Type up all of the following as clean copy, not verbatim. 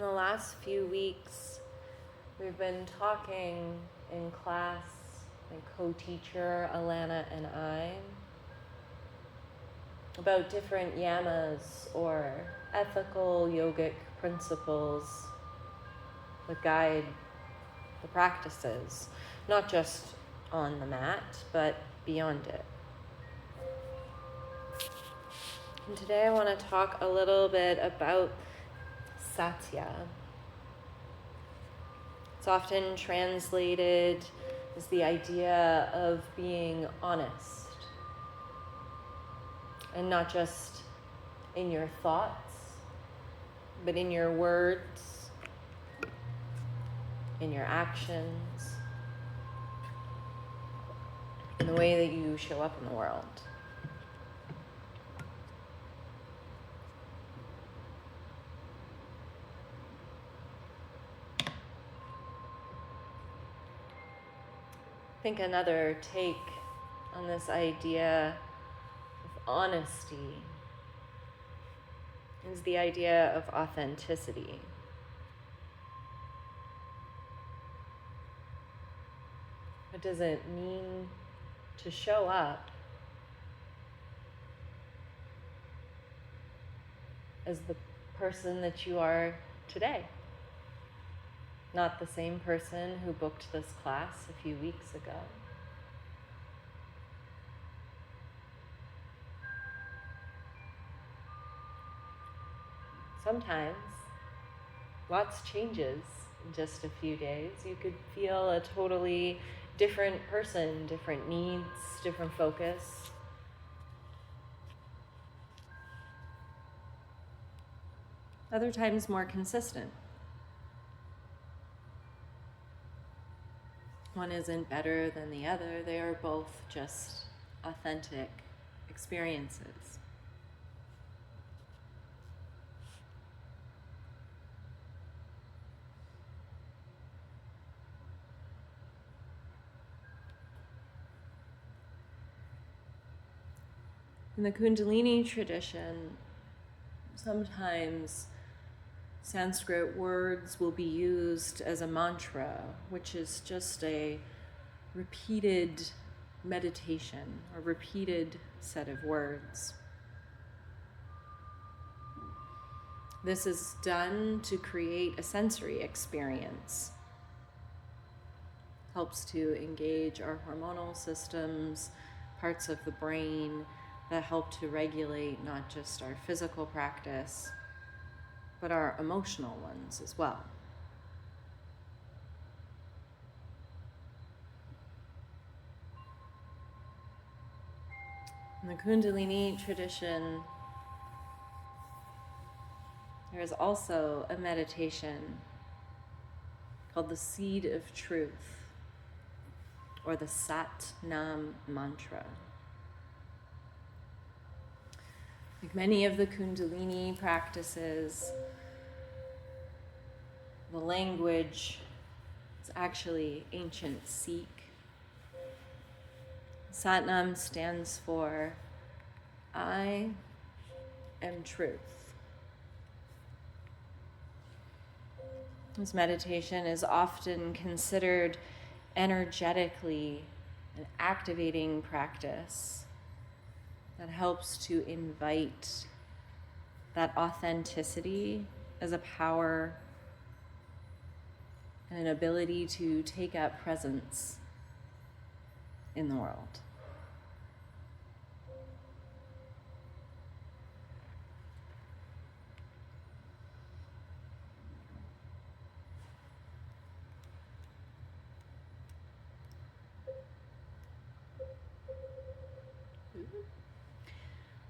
In the last few weeks, we've been talking in class, my co-teacher Alana and I, about different yamas or ethical yogic principles that guide the practices, not just on the mat, but beyond it. And today I want to talk a little bit about Satya. It's often translated as the idea of being honest, and not just in your thoughts, but in your words, in your actions, in the way that you show up in the world. I think another take on this idea of honesty is the idea of authenticity. What does it mean to show up as the person that you are today? Not the same person who booked this class a few weeks ago. Sometimes lots changes in just a few days. You could feel a totally different person, different needs, different focus. Other times more consistent. One isn't better than the other. They are both just authentic experiences. In the Kundalini tradition, sometimes Sanskrit words will be used as a mantra, which is just a repeated meditation, a repeated set of words. This is done to create a sensory experience. Helps to engage our hormonal systems, parts of the brain that help to regulate not just our physical practice, but our emotional ones as well. In the Kundalini tradition, there is also a meditation called the Seed of Truth, or the Sat Nam mantra. Like many of the Kundalini practices, the language is actually ancient Sikh. Satnam stands for I am truth. This meditation is often considered energetically an activating practice that helps to invite that authenticity as a power and an ability to take up presence in the world.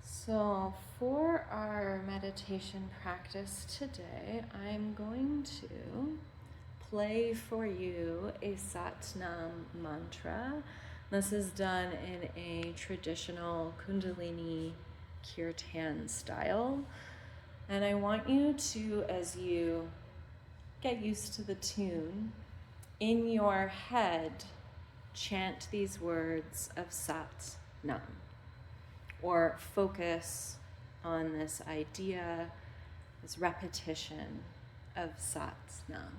So for our meditation practice today, I'm going to play for you a Satnam mantra. This is done in a traditional Kundalini Kirtan style. And I want you to, as you get used to the tune, in your head, chant these words of Satnam, or focus on this idea, this repetition of Satnam.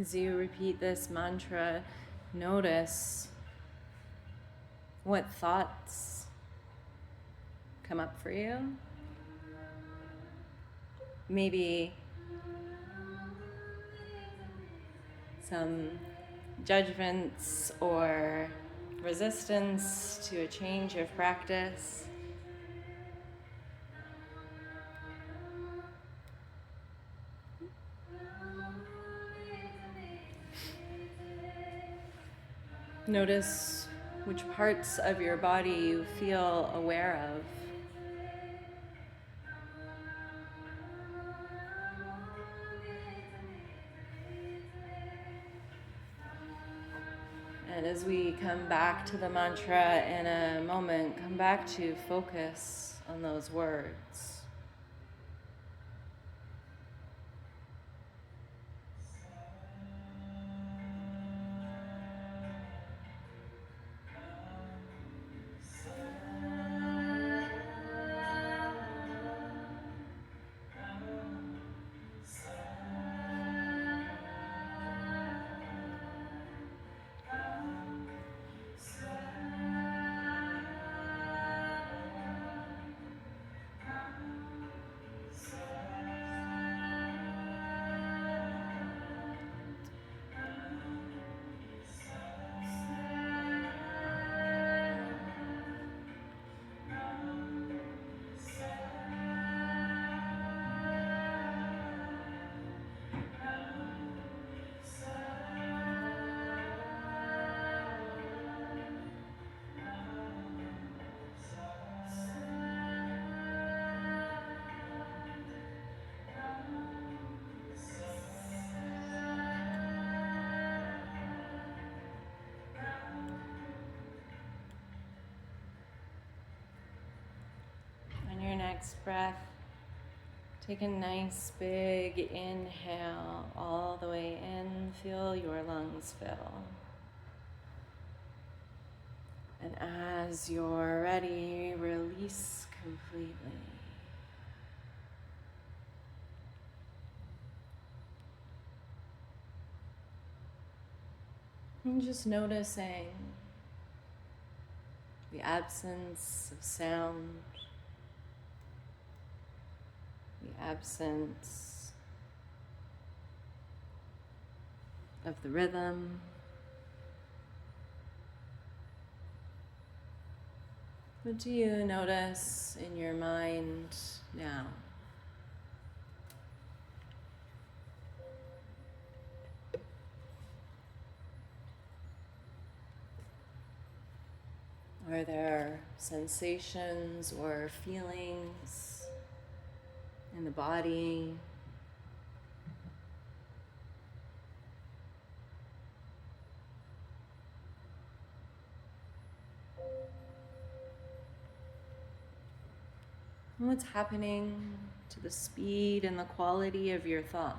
As you repeat this mantra, notice what thoughts come up for you. Maybe some judgments or resistance to a change of practice. Notice which parts of your body you feel aware of. And as we come back to the mantra in a moment, come back to focus on those words. On your next breath, take a nice big inhale all the way in. Feel your lungs fill. And as you're ready, release completely. And just noticing the absence of sound, the absence of the rhythm. What do you notice in your mind now? Are there sensations or feelings in the body? And what's happening to the speed and the quality of your thoughts?